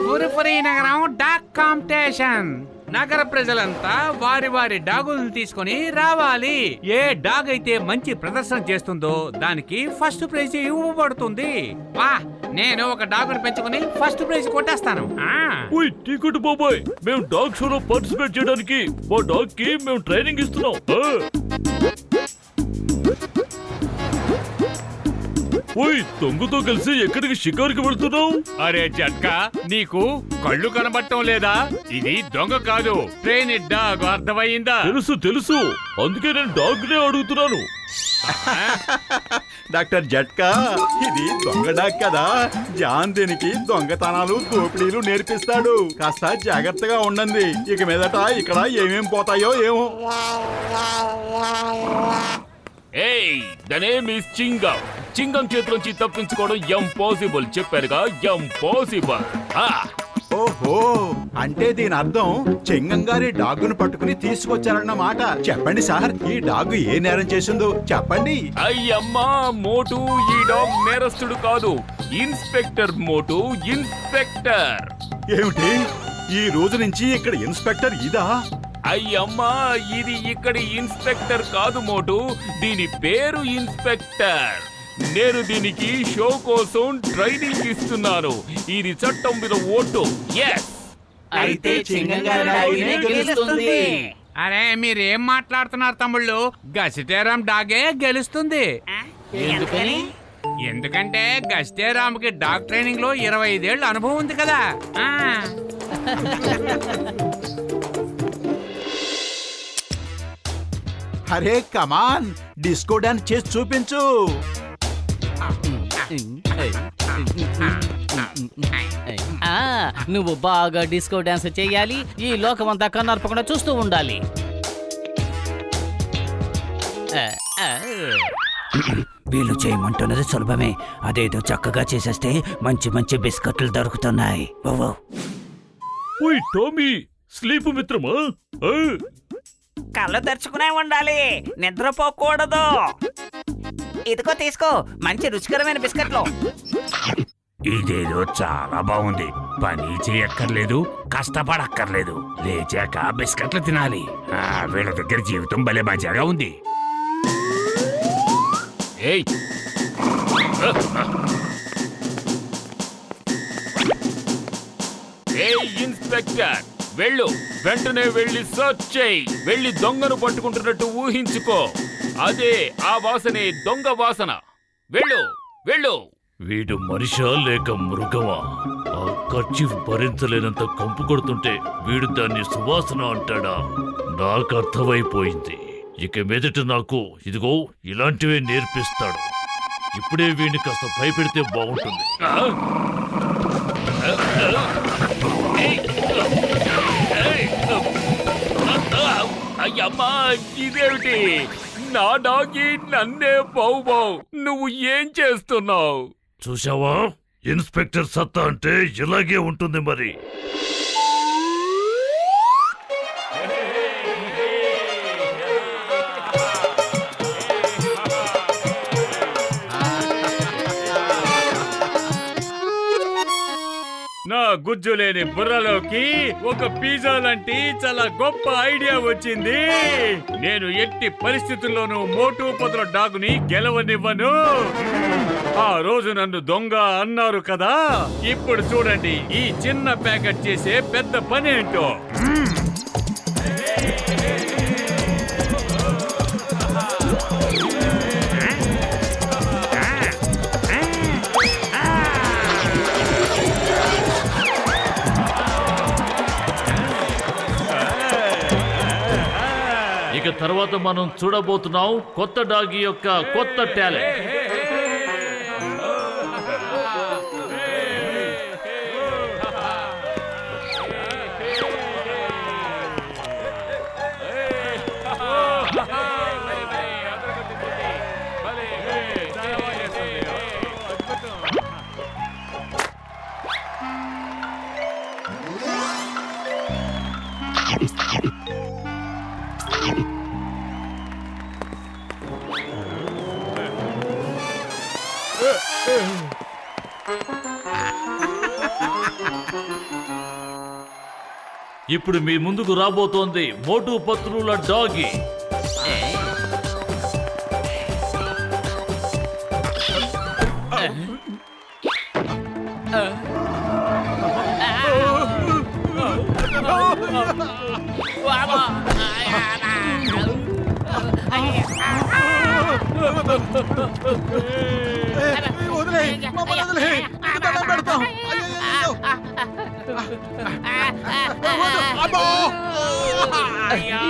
ఫుర్ఫురి నగరం dog competition. నగర ప్రజలంతా వారి వారి డాగులను తీసుకొని రావాలి. ఏ డాగ్ అయితే మంచి ప్రదర్శన చేస్తుందో దానికి ఫస్ట్ ప్రైజ్ ఇవ్వబడుతుంది. వా, నేను ఒక డాగుని పెంచుకుని ఫస్ట్ ప్రైజ్ కొట్టేస్తాను. టికెట్ బాబాయ్, మేము డాగ్ షోలో పార్టిసిపేట్ చేయడానికి మా డాగ్ కి మేము ట్రైనింగ్ ఇస్తున్నాం. దొంగతో కలిసి ఎక్కడికి షికారుకి వెళ్తున్నావు? అరే జట్కా, నీకు కళ్ళు కనబడటం లేదా? ఇది దొంగ కాదు, ట్రైన్ డాగ్. అర్థమయ్యిందా? తెలుసు తెలుసు, అందుకే నేను డాగ్ నే అడుగుతున్నాను. డాక్టర్ జట్కా, ఇది దొంగ డాగ్ కదా. జాన్ దీనికి దొంగతనాలు దోపిడీలు నేర్పిస్తాడు. కాస్త జాగ్రత్తగా ఉండండి. ఇక మీదట ఇక్కడ ఏమేం పోతాయో ఏమో. The name is Chingam. Chingam చేతిలోంచి తప్పించుకోవడం ఇంపాసిబుల్. చెప్పారుగా, ఇంపాసిబుల్. ఓహో, అంటే దీని అర్థం చెంగం గారి డాగును పట్టుకుని తీసుకొచ్చారన్నమాట. చెప్పండి సార్, ఈ డాగ్ ఏ నేరం చేసిందో చెప్పండి. అయ్యమ్మా మోటు, ఈ డాగ్ నేరస్తుడు కాదు, ఇన్స్పెక్టర్ మోటు, ఇన్స్పెక్టర్. ఏమిటి, ఈ రోజు నుంచి ఇక్కడ ఇన్స్పెక్టర్ ఇదా? అయ్యమ్మా, ఇది ఇక్కడి ఇన్స్పెక్టర్ కాదు మోటు, దీని పేరు ఇన్స్పెక్టర్. నేను దీనికి షో కోసం ట్రైనింగ్ ఇస్తున్నాను. ఇది చట్టం మీద ఓటు. అయితే అరే మీరేం మాట్లాడుతున్నారు తమ్ముళ్ళు? గసిటేరాం డాగే గెలుస్తుంది. ఎందుకంటే గసిటేరాంకి డాగ్ ట్రైనింగ్ లో 25 ఏళ్ళ అనుభవం ఉంది కదా. అరే కమాన్, డిస్కో డాన్స్ చేసి చూపించు. నువ్వు బాగా డిస్కో డాన్స్ చెయ్యాలి. ఈ లోకమంతా కన్నార్పకుండా చూస్తూ ఉండాలి. వీళ్ళు చేయమంటున్నది సులభమే. అదేదో చక్కగా చేసేస్తే మంచి మంచి బిస్కెట్లు దొరుకుతున్నాయి. టోమీ, స్లీప్ మిత్రమా? కళ్ళు తెరుచుకునే ఉండాలి, నిద్రపోకూడదు. ఇదిగో తీసుకో, మంచి రుచికరమైన బిస్కెట్లు. ఇదేదో చాలా బాగుంది. పని చేయక్కర్లేదు, కష్టపడక్కర్లేదు, లేచాక బిస్కెట్లు తినాలి. వీళ్ళ దగ్గర జీవితం భలే మజాగా ఉంది. ఏయ్, ఇన్స్పెక్టర్, వెళ్ళు, వెంటనే వెళ్ళి సర్చ్ చేయి. వెళ్ళి దొంగను పట్టుకుంటున్నట్టు ఊహించుకో. అదే ఆ వాసనే దొంగ వాసన. వెళ్ళు వెళ్ళు. వీడు మనిషా లేక మృగమా? ఆ కర్చీఫ్ భరించలేనంత కంపు కొడుతుంటే వీడు దాన్ని సువాసన అంటాడా? నాకు అర్థమైపోయింది. ఇక మీదట నాకు ఇదిగో ఇలాంటివే నేర్పిస్తాడు. ఇప్పుడే వీడిని కాస్త భయపెడితే బాగుంటుంది. అయ్యమ్మా, ఇదేమిటి? నా డాగి నన్నే బౌ బౌ. నువ్వు ఏం చేస్తున్నావు? చూసావా, ఇన్స్పెక్టర్ సత్తా అంటే ఇలాగే ఉంటుంది మరి. నా గుజ్జు లేని బుర్రలోకి ఒక పిజ్జా లాంటి చాలా గొప్ప ఐడియా వచ్చింది. నేను ఎట్టి పరిస్థితుల్లోనూ మోటు పొదల డాగుని గెలవనివ్వను. ఆ రోజు నన్ను దొంగ అన్నారు కదా, ఇప్పుడు చూడండి ఈ చిన్న ప్యాకెట్ చేసే పెద్ద పని ఏంటో. ఇక తర్వాత మనం చూడబోతున్నాం కొత్త డాగి యొక్క కొత్త టాలెంట్. ఇప్పుడు మీ ముందుకు రాబోతోంది మోటు పత్రుల డాగి.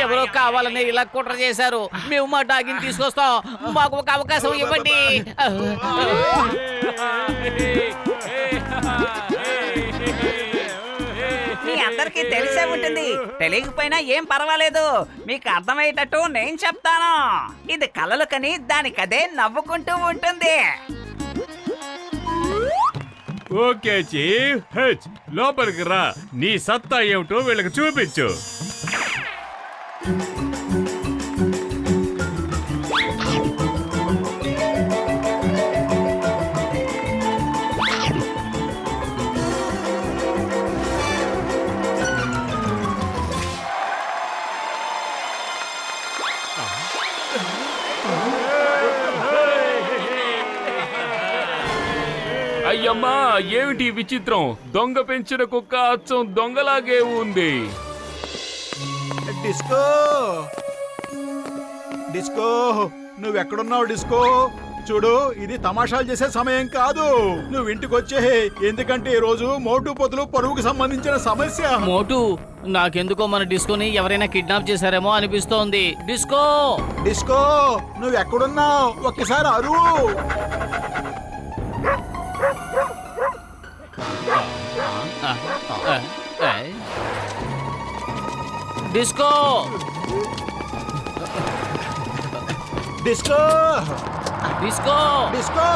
ఎవరో కావాలని ఇలా కుట్ర చేశారు. మేము మా డాగిని తీసుకొస్తాం. మాకు ఒక అవకాశం ఇవ్వండి. మీ అందరికీ తెలిసే ఉంటుంది. తెలియకపోయినా ఏం పర్వాలేదు. మీకు అర్థమయ్యేటట్టు నేను చెప్తాను. ఇది కలలు కని దానికదే నవ్వుకుంటూ ఉంటుంది. Okay chief. హెచ్ లోపలికి రా. నీ సత్తా ఏమిటో వీళ్ళకి చూపించు. అయ్యమ్మా, ఏమిటి ఈ విచిత్రం? దొంగ పెంచిన కుక్క అచ్చం దొంగలాగే ఉంది. డిస్కో డిస్కో నువ్వెక్కడున్నావు డిస్కో? చూడు, ఇది తమాషాలు చేసే సమయం కాదు. నువ్వు ఇంటికి వచ్చే, ఎందుకంటే ఈ రోజు మోటు పొతులు పరువుకు సంబంధించిన సమస్య. మోటు, నాకెందుకో మన డిస్కోని ఎవరైనా కిడ్నాప్ చేశారేమో అనిపిస్తోంది. డిస్కో డిస్కో నువ్వెక్కడున్నావు? ఒక్కసారి అరువు. Disco Disco Disco Disco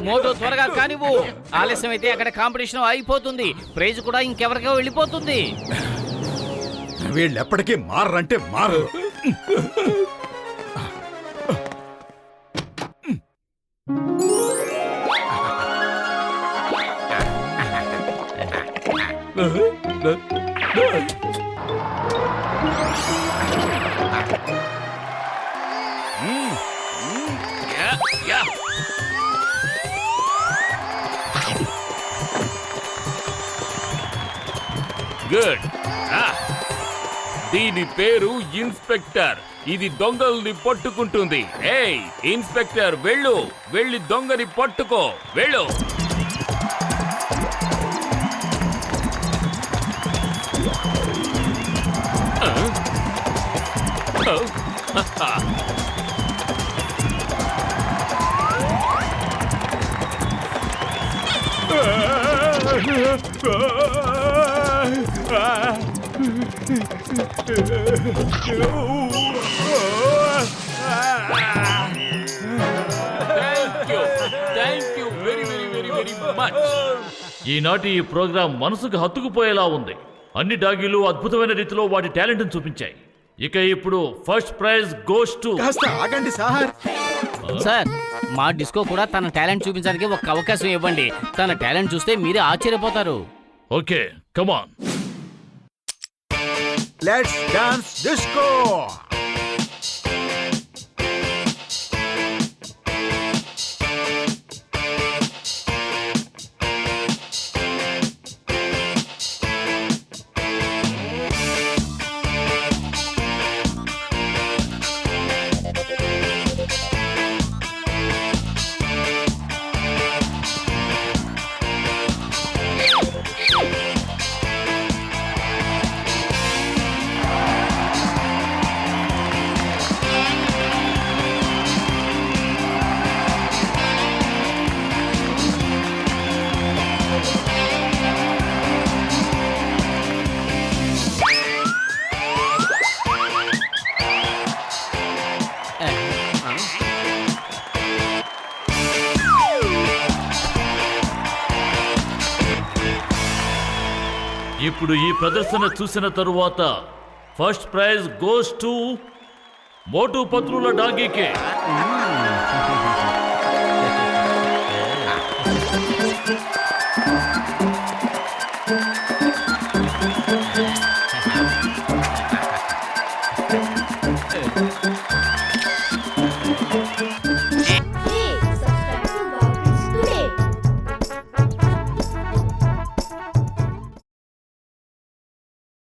Motu త్వరగా కానివ్వు. ఆలస్యం అయితే అక్కడ కాంపిటీషన్ అయిపోతుంది. ప్రైజ్ కూడా ఇంకెవరికో వెళ్ళిపోతుంది. వీళ్ళెప్పటికీ మారంటే మారు. గుడ్. దీని పేరు ఇన్స్పెక్టర్. ఇది దొంగల్ని పట్టుకుంటుంది. ఏయ్ ఇన్స్పెక్టర్, వెళ్ళు, వెళ్ళి దొంగని పట్టుకో, వెళ్ళు. Thank you very, very, very, very much. ఈనాటి ఈ ప్రోగ్రాం మనసుకు హత్తుకుపోయేలా ఉంది. అన్ని డాగీలు అద్భుతమైన రీతిలో వాటి టాలెంట్ చూపించాయి. ఇక ఇప్పుడు ఫస్ట్ ప్రైజ్ గోస్ టు. కాస్త ఆగండి సార్. సార్, మా డిస్కో కూడా తన టాలెంట్ చూపించడానికి ఒక అవకాశం ఇవ్వండి. తన టాలెంట్ చూస్తే మీరే ఆశ్చర్యపోతారు. Okay, come on. Let's dance Disco. ఇప్పుడు ఈ ప్రదర్శన చూసిన తరువాత first prize goes to Motu పత్రుల డాగీకే.